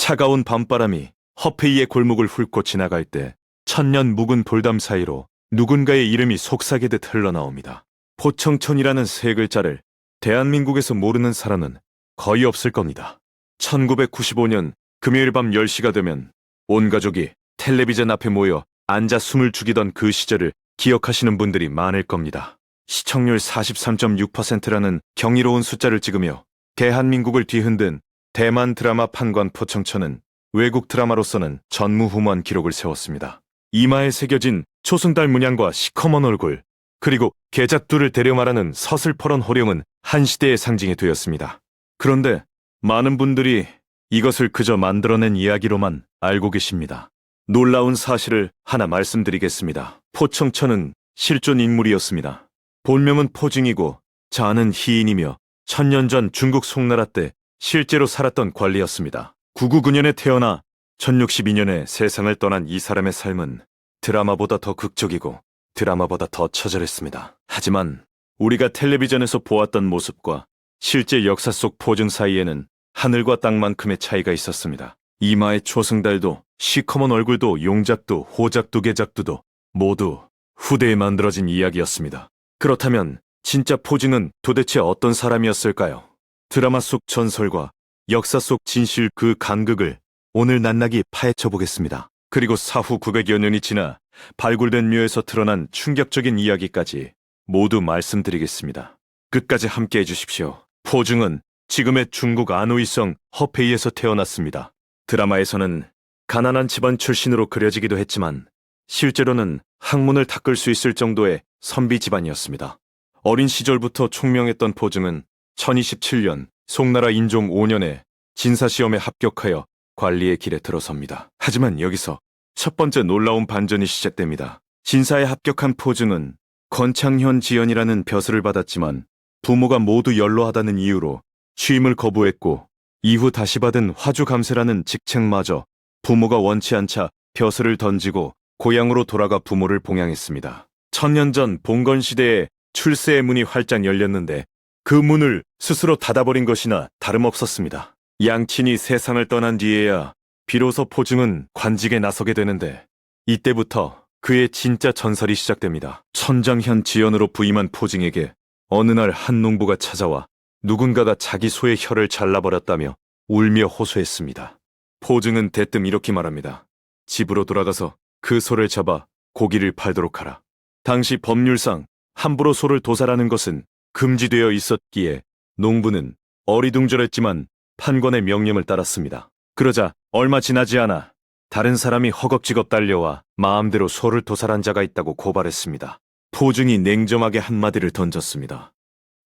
차가운 밤바람이 허페이의 골목을 훑고 지나갈 때 천년 묵은 돌담 사이로 누군가의 이름이 속삭이듯 흘러나옵니다. 포청천이라는 세 글자를 대한민국에서 모르는 사람은 거의 없을 겁니다. 1995년 금요일 밤 10시가 되면 온 가족이 텔레비전 앞에 모여 앉아 숨을 죽이던 그 시절을 기억하시는 분들이 많을 겁니다. 시청률 43.6%라는 경이로운 숫자를 찍으며 대한민국을 뒤흔든 대만 드라마 판관 포청천은 외국 드라마로서는 전무후무한 기록을 세웠습니다. 이마에 새겨진 초승달 문양과 시커먼 얼굴, 그리고 계작두를 대려 말하는 서슬퍼런 호령은 한 시대의 상징이 되었습니다. 그런데 많은 분들이 이것을 그저 만들어낸 이야기로만 알고 계십니다. 놀라운 사실을 하나 말씀드리겠습니다. 포청천은 실존 인물이었습니다. 본명은 포징이고 자아는 희인이며 천년 전 중국 송나라 때 실제로 살았던 관리였습니다. 999년에 태어나 1062년에 세상을 떠난 이 사람의 삶은 드라마보다 더 극적이고 드라마보다 더 처절했습니다. 하지만 우리가 텔레비전에서 보았던 모습과 실제 역사 속 포증 사이에는 하늘과 땅만큼의 차이가 있었습니다. 이마의 초승달도 시커먼 얼굴도 용작도 호작두 계작두도 모두 후대에 만들어진 이야기였습니다. 그렇다면 진짜 포징은 도대체 어떤 사람이었을까요? 드라마 속 전설과 역사 속 진실 그 간극을 오늘 낱낱이 파헤쳐 보겠습니다. 그리고 사후 900여 년이 지나 발굴된 묘에서 드러난 충격적인 이야기까지 모두 말씀드리겠습니다. 끝까지 함께 해주십시오. 포증은 지금의 중국 안우이성 허페이에서 태어났습니다. 드라마에서는 가난한 집안 출신으로 그려지기도 했지만 실제로는 학문을 닦을 수 있을 정도의 선비 집안이었습니다. 어린 시절부터 총명했던 포증은 1027년 송나라 인종 5년에 진사시험에 합격하여 관리의 길에 들어섭니다. 하지만 여기서 첫 번째 놀라운 반전이 시작됩니다. 진사에 합격한 포증은 건창현 지연이라는 벼슬을 받았지만 부모가 모두 연로하다는 이유로 취임을 거부했고 이후 다시 받은 화주감세라는 직책마저 부모가 원치 않자 벼슬을 던지고 고향으로 돌아가 부모를 봉양했습니다. 천년 전 봉건시대에 출세의 문이 활짝 열렸는데 그 문을 스스로 닫아버린 것이나 다름없었습니다. 양친이 세상을 떠난 뒤에야 비로소 포증은 관직에 나서게 되는데 이때부터 그의 진짜 전설이 시작됩니다. 천장현 지연으로 부임한 포증에게 어느 날 한 농부가 찾아와 누군가가 자기 소의 혀를 잘라버렸다며 울며 호소했습니다. 포증은 대뜸 이렇게 말합니다. 집으로 돌아가서 그 소를 잡아 고기를 팔도록 하라. 당시 법률상 함부로 소를 도살하는 것은 금지되어 있었기에 농부는 어리둥절했지만 판관의 명령을 따랐습니다. 그러자 얼마 지나지 않아 다른 사람이 허겁지겁 달려와 마음대로 소를 도살한 자가 있다고 고발했습니다. 포증이 냉정하게 한마디를 던졌습니다.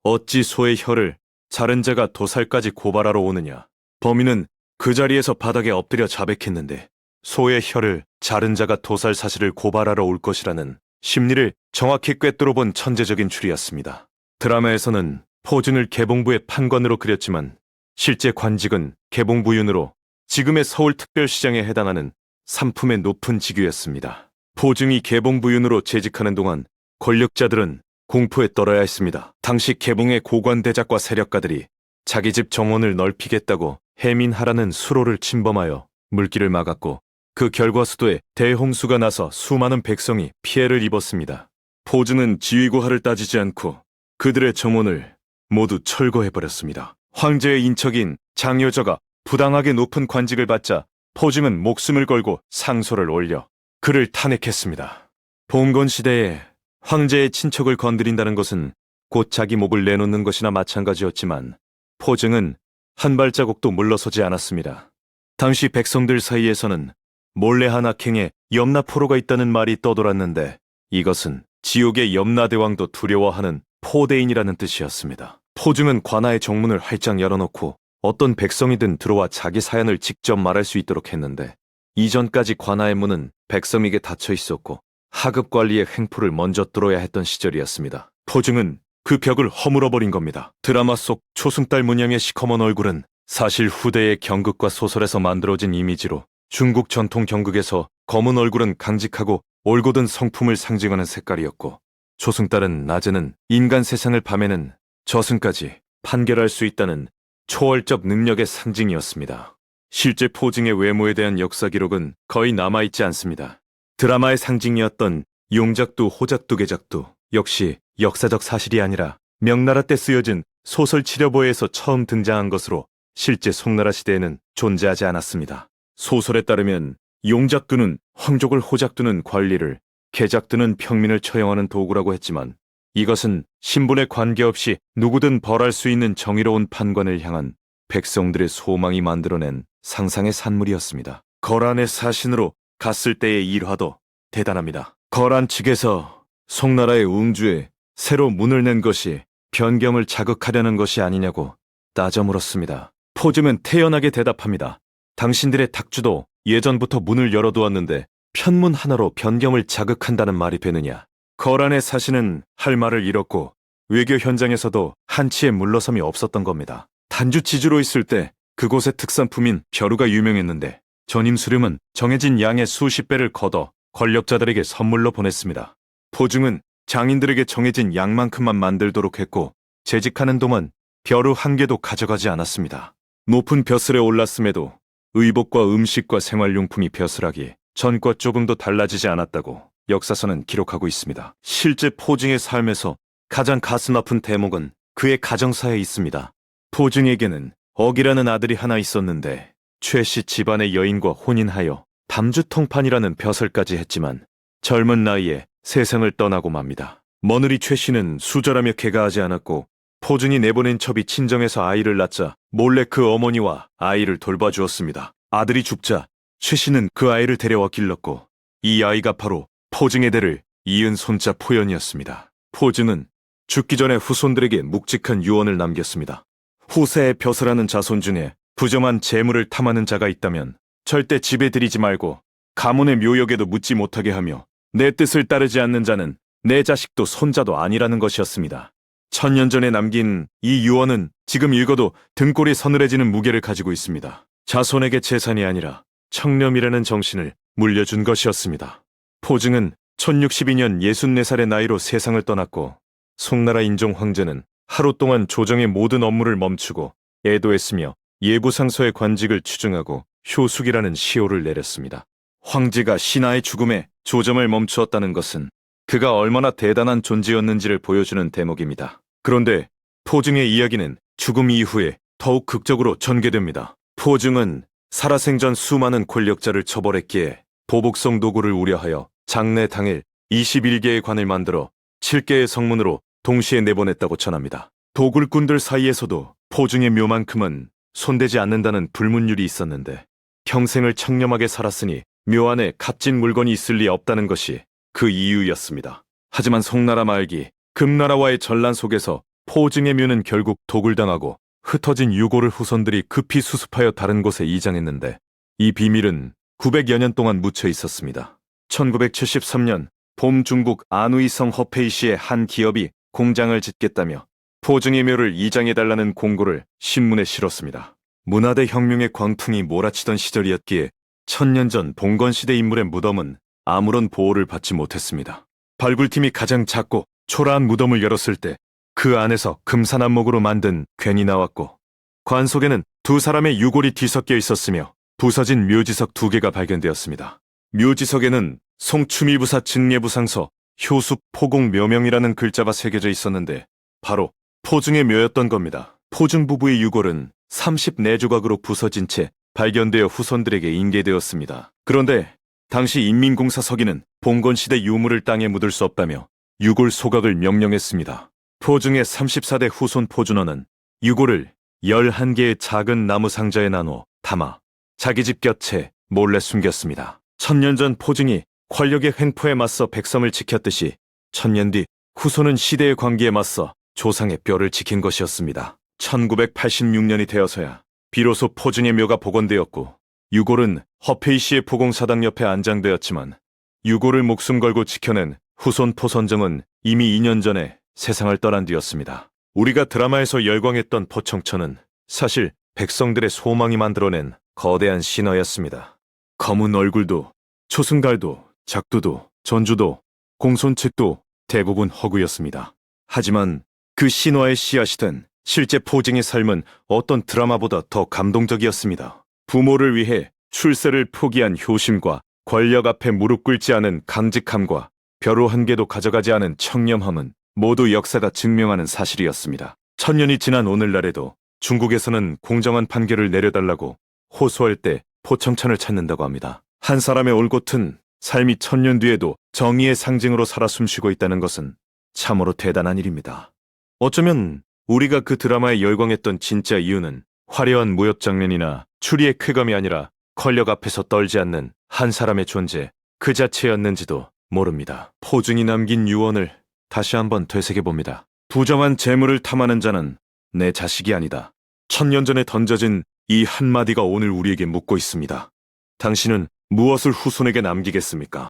어찌 소의 혀를 자른 자가 도살까지 고발하러 오느냐. 범인은 그 자리에서 바닥에 엎드려 자백했는데 소의 혀를 자른 자가 도살 사실을 고발하러 올 것이라는 심리를 정확히 꿰뚫어본 천재적인 추리였습니다. 드라마에서는 포증을 개봉부의 판관으로 그렸지만 실제 관직은 개봉부윤으로 지금의 서울특별시장에 해당하는 상품의 높은 직위였습니다. 포증이 개봉부윤으로 재직하는 동안 권력자들은 공포에 떨어야 했습니다. 당시 개봉의 고관대작과 세력가들이 자기 집 정원을 넓히겠다고 해민하라는 수로를 침범하여 물길을 막았고 그 결과 수도에 대홍수가 나서 수많은 백성이 피해를 입었습니다. 포증은 지위고하를 따지지 않고 그들의 정원을 모두 철거해버렸습니다. 황제의 인척인 장여저가 부당하게 높은 관직을 받자 포증은 목숨을 걸고 상소를 올려 그를 탄핵했습니다. 봉건시대에 황제의 친척을 건드린다는 것은 곧 자기 목을 내놓는 것이나 마찬가지였지만 포증은 한 발자국도 물러서지 않았습니다. 당시 백성들 사이에서는 몰래한 악행에 염라포로가 있다는 말이 떠돌았는데 이것은 지옥의 염라대왕도 두려워하는 포대인이라는 뜻이었습니다. 포증은 관아의 정문을 활짝 열어놓고 어떤 백성이든 들어와 자기 사연을 직접 말할 수 있도록 했는데 이전까지 관아의 문은 백성에게 닫혀 있었고 하급 관리의 횡포를 먼저 뚫어야 했던 시절이었습니다. 포증은 그 벽을 허물어버린 겁니다. 드라마 속 초승달 문양의 시커먼 얼굴은 사실 후대의 경극과 소설에서 만들어진 이미지로 중국 전통 경극에서 검은 얼굴은 강직하고 올곧은 성품을 상징하는 색깔이었고 초승달은 낮에는 인간 세상을 밤에는 저승까지 판결할 수 있다는 초월적 능력의 상징이었습니다. 실제 포증의 외모에 대한 역사 기록은 거의 남아있지 않습니다. 드라마의 상징이었던 용작두, 호작두, 개작두 역시 역사적 사실이 아니라 명나라 때 쓰여진 소설 치려보에서 처음 등장한 것으로 실제 송나라 시대에는 존재하지 않았습니다. 소설에 따르면 용작두는 황족을, 호작두는 관리를, 개작두는 평민을 처형하는 도구라고 했지만 이것은 신분에 관계없이 누구든 벌할 수 있는 정의로운 판관을 향한 백성들의 소망이 만들어낸 상상의 산물이었습니다. 거란의 사신으로 갔을 때의 일화도 대단합니다. 거란 측에서 송나라의 웅주에 새로 문을 낸 것이 변경을 자극하려는 것이 아니냐고 따져 물었습니다. 포증은 태연하게 대답합니다. 당신들의 탁주도 예전부터 문을 열어두었는데 편문 하나로 변경을 자극한다는 말이 되느냐. 거란의 사신은 할 말을 잃었고 외교 현장에서도 한치의 물러섬이 없었던 겁니다. 단주치주로 있을 때 그곳의 특산품인 벼루가 유명했는데 전임 수령은 정해진 양의 수십 배를 걷어 권력자들에게 선물로 보냈습니다. 포증은 장인들에게 정해진 양만큼만 만들도록 했고 재직하는 동안 벼루 한 개도 가져가지 않았습니다. 높은 벼슬에 올랐음에도 의복과 음식과 생활용품이 벼슬하기 전과 조금도 달라지지 않았다고 역사서는 기록하고 있습니다. 실제 포증의 삶에서 가장 가슴 아픈 대목은 그의 가정사에 있습니다. 포증에게는 억이라는 아들이 하나 있었는데 최씨 집안의 여인과 혼인하여 담주통판이라는 벼슬까지 했지만 젊은 나이에 세상을 떠나고 맙니다. 며느리 최씨는 수절하며 개가하지 않았고 포증이 내보낸 첩이 친정에서 아이를 낳자 몰래 그 어머니와 아이를 돌봐주었습니다. 아들이 죽자 최씨는 그 아이를 데려와 길렀고 이 아이가 바로 포증의 대를 이은 손자 포연이었습니다. 포증은 죽기 전에 후손들에게 묵직한 유언을 남겼습니다. 후세의 벼슬하는 자손 중에 부정한 재물을 탐하는 자가 있다면 절대 집에 들이지 말고 가문의 묘역에도 묻지 못하게 하며 내 뜻을 따르지 않는 자는 내 자식도 손자도 아니라는 것이었습니다. 1000년 전에 남긴 이 유언은 지금 읽어도 등골이 서늘해지는 무게를 가지고 있습니다. 자손에게 재산이 아니라 청렴이라는 정신을 물려준 것이었습니다. 포증은 1062년 64살의 나이로 세상을 떠났고 송나라 인종 황제는 하루 동안 조정의 모든 업무를 멈추고 애도했으며 예부상서의 관직을 추증하고 효숙이라는 시호를 내렸습니다. 황제가 신하의 죽음에 조정을 멈추었다는 것은 그가 얼마나 대단한 존재였는지를 보여주는 대목입니다. 그런데 포증의 이야기는 죽음 이후에 더욱 극적으로 전개됩니다. 포증은 살아생전 수많은 권력자를 처벌했기에 보복성 도구를 우려하여 장례 당일 21개의 관을 만들어 7개의 성문으로 동시에 내보냈다고 전합니다. 도굴꾼들 사이에서도 포증의 묘만큼은 손대지 않는다는 불문율이 있었는데 평생을 청렴하게 살았으니 묘 안에 값진 물건이 있을 리 없다는 것이 그 이유였습니다. 하지만 송나라 말기 금나라와의 전란 속에서 포증의 묘는 결국 도굴당하고 흩어진 유골을 후손들이 급히 수습하여 다른 곳에 이장했는데 이 비밀은 900여 년 동안 묻혀 있었습니다. 1973년 봄 중국 안우이성 허페이시의 한 기업이 공장을 짓겠다며 포증의 묘를 이장해달라는 공고를 신문에 실었습니다. 문화대 혁명의 광풍이 몰아치던 시절이었기에 1000년 전 봉건시대 인물의 무덤은 아무런 보호를 받지 못했습니다. 발굴팀이 가장 작고 초라한 무덤을 열었을 때 그 안에서 금산안목으로 만든 괜이 나왔고 관 속에는 두 사람의 유골이 뒤섞여 있었으며 부서진 묘지석 2개가 발견되었습니다. 묘지석에는 송추미부사 증례부상서 효숙 포공 묘명이라는 글자가 새겨져 있었는데 바로 포증의 묘였던 겁니다. 포증 부부의 유골은 34조각으로 부서진 채 발견되어 후손들에게 인계되었습니다. 그런데 당시 인민공사 서기는 봉건시대 유물을 땅에 묻을 수 없다며 유골 소각을 명령했습니다. 포증의 34대 후손 포준원은 유골을 11개의 작은 나무 상자에 나누어 담아 자기 집 곁에 몰래 숨겼습니다. 1000년 전 포증이 권력의 횡포에 맞서 백성을 지켰듯이 1000년 뒤 후손은 시대의 관계에 맞서 조상의 뼈를 지킨 것이었습니다. 1986년이 되어서야 비로소 포증의 묘가 복원되었고 유골은 허페이시의 포공사당 옆에 안장되었지만 유골을 목숨 걸고 지켜낸 후손 포선정은 이미 2년 전에 세상을 떠난 뒤였습니다. 우리가 드라마에서 열광했던 포청천은 사실 백성들의 소망이 만들어낸 거대한 신화였습니다. 검은 얼굴도 초승달도 작두도 전주도 공손책도 대부분 허구였습니다. 하지만 그 신화의 씨앗이 된 실제 포증의 삶은 어떤 드라마보다 더 감동적이었습니다. 부모를 위해 출세를 포기한 효심과 권력 앞에 무릎 꿇지 않은 강직함과 벼루 한 개도 가져가지 않은 청렴함은 모두 역사가 증명하는 사실이었습니다. 천년이 지난 오늘날에도 중국에서는 공정한 판결을 내려달라고 호소할 때 포청천을 찾는다고 합니다. 한 사람의 올곧은 삶이 천년 뒤에도 정의의 상징으로 살아 숨쉬고 있다는 것은 참으로 대단한 일입니다. 어쩌면 우리가 그 드라마에 열광했던 진짜 이유는 화려한 무협 장면이나 추리의 쾌감이 아니라 권력 앞에서 떨지 않는 한 사람의 존재 그 자체였는지도 모릅니다. 포중이 남긴 유언을 다시 한번 되새겨봅니다. 부정한 재물을 탐하는 자는 내 자식이 아니다. 천년 전에 던져진 이 한마디가 오늘 우리에게 묻고 있습니다. 당신은 무엇을 후손에게 남기겠습니까?